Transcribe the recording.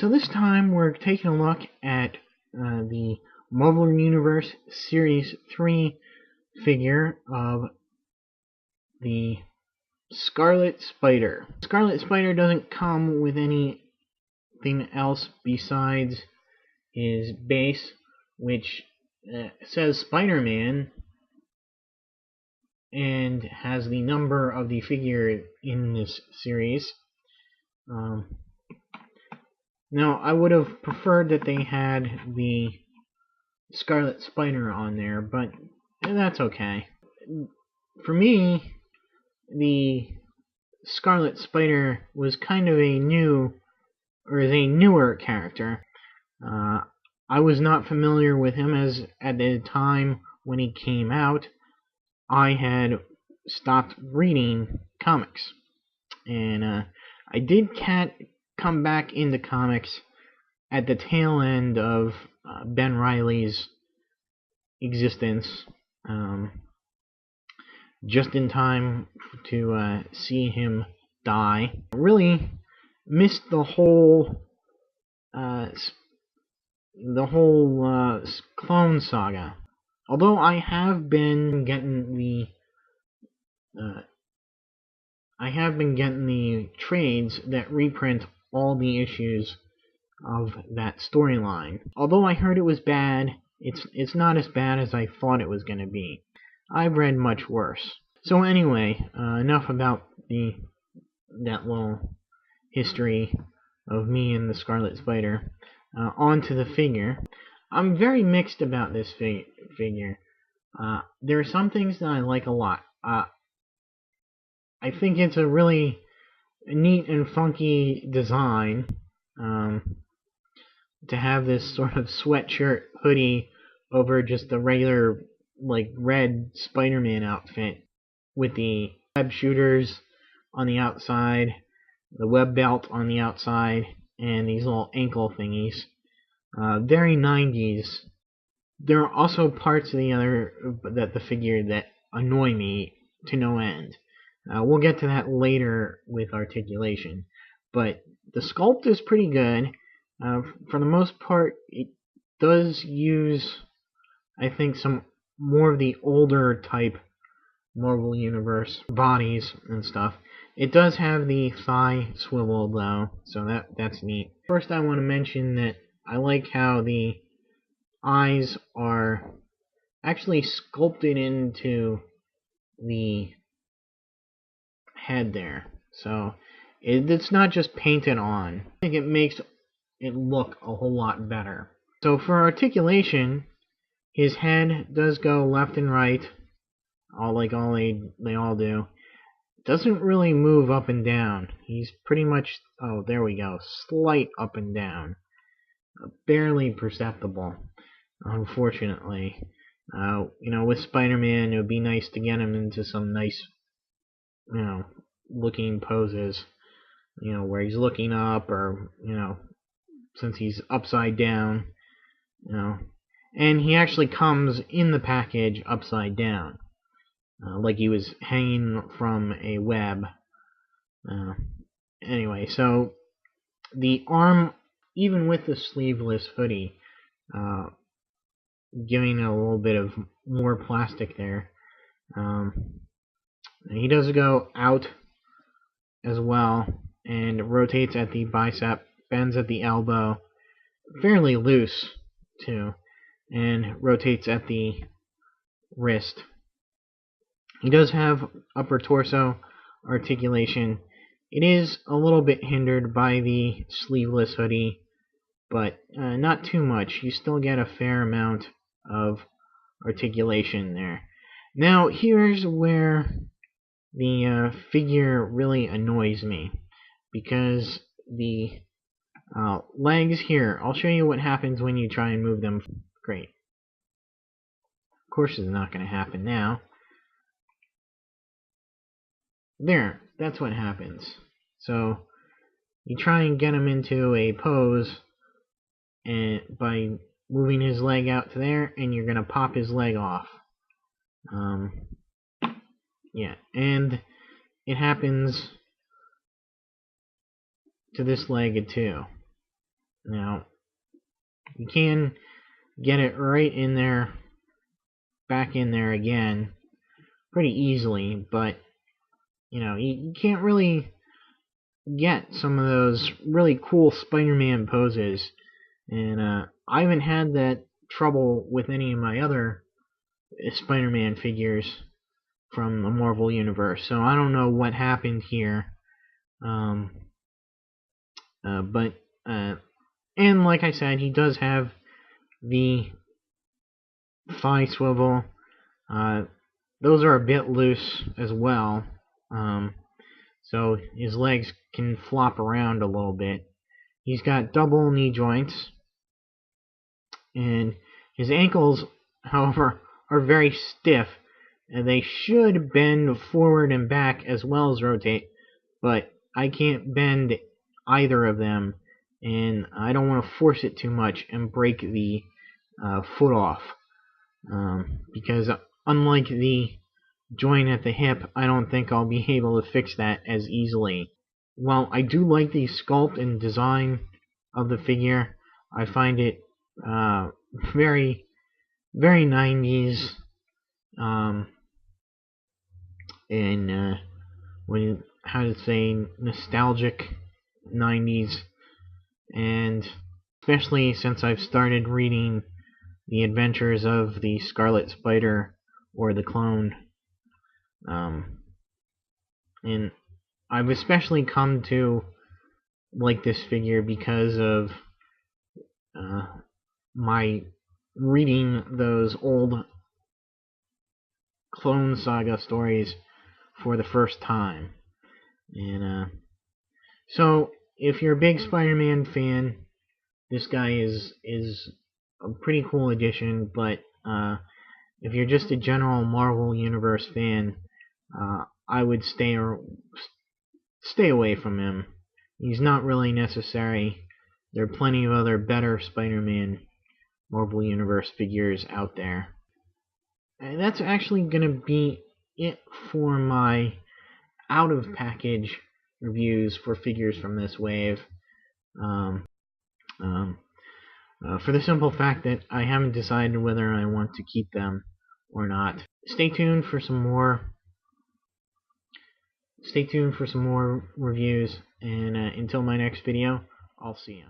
So this time we're taking a look at the Marvel Universe Series 3 figure of the Scarlet Spider. Scarlet Spider doesn't come with anything else besides his base, which says Spider-Man and has the number of the figure in this series. Now, I would have preferred that they had the Scarlet Spider on there, but that's okay. For me, the Scarlet Spider was kind of a newer character. I was not familiar with him, as at the time when he came out, I had stopped reading comics, and I did come back into comics at the tail end of Ben Reilly's existence, just in time to see him die. I really missed the whole clone saga. Although I have been getting the trades that reprint all the issues of that storyline. Although I heard it was bad, it's not as bad as I thought it was going to be. I've read much worse. So anyway, enough about that little history of me and the Scarlet Spider. On to the figure. I'm very mixed about this figure. There are some things that I like a lot. I think it's a really neat and funky design. To have this sort of sweatshirt hoodie over just the regular red Spider-Man outfit with the web shooters on the outside, the web belt on the outside, and these little ankle thingies. Very 90s. There are also parts of the figure that annoy me to no end. We'll get to that later with articulation, but the sculpt is pretty good. For the most part, it does use, I think, some more of the older type Marvel Universe bodies and stuff. It does have the thigh swivel though, so that's neat. First, I want to mention that I like how the eyes are actually sculpted into the head there, so it's not just painted on. I think it makes it look a whole lot better. So for articulation, his head does go left and right, they all do. Doesn't really move up and down. He's pretty much, oh, there we go, slight up and down, barely perceptible, unfortunately. With Spider-Man, it would be nice to get him into some nice, looking poses, where he's looking up, or since he's upside down, and he actually comes in the package upside down, like he was hanging from a web. Anyway, so the arm, even with the sleeveless hoodie, giving it a little bit of more plastic there. He does go out as well, and rotates at the bicep, bends at the elbow, fairly loose too, and rotates at the wrist. He does have upper torso articulation. It is a little bit hindered by the sleeveless hoodie, but not too much. You still get a fair amount of articulation there. Now, here's where the figure really annoys me, because the legs here, I'll show you what happens when you try and move them. Great. Of course it's not going to happen now. There, that's what happens. So you try and get him into a pose, and by moving his leg out to there, and you're going to pop his leg off. Yeah, and it happens to this leg too. Now, you can get it right in there, back in there again, pretty easily, but, you can't really get some of those really cool Spider-Man poses, and I haven't had that trouble with any of my other Spider-Man figures from the Marvel Universe, so I don't know what happened here. But and like I said, he does have the thigh swivel. Those are a bit loose as well, so his legs can flop around a little bit. He's got double knee joints, and his ankles, however, are very stiff, and they should bend forward and back as well as rotate, but I can't bend either of them, and I don't want to force it too much and break the foot off, because unlike the joint at the hip, I don't think I'll be able to fix that as easily. While I do like the sculpt and design of the figure, I find it very, very 90s, and how to say, nostalgic 90s, and especially since I've started reading the adventures of the Scarlet Spider, or the clone, and I've especially come to like this figure because of my reading those old Clone Saga stories for the first time. And so if you're a big Spider-Man fan, this guy is a pretty cool addition, but if you're just a general Marvel Universe fan, I would stay away from him. He's not really necessary. There are plenty of other better Spider-Man Marvel Universe figures out there. And that's actually going to be it for my out-of-package reviews for figures from this wave. For the simple fact that I haven't decided whether I want to keep them or not. Stay tuned for some more reviews, and until my next video, I'll see you.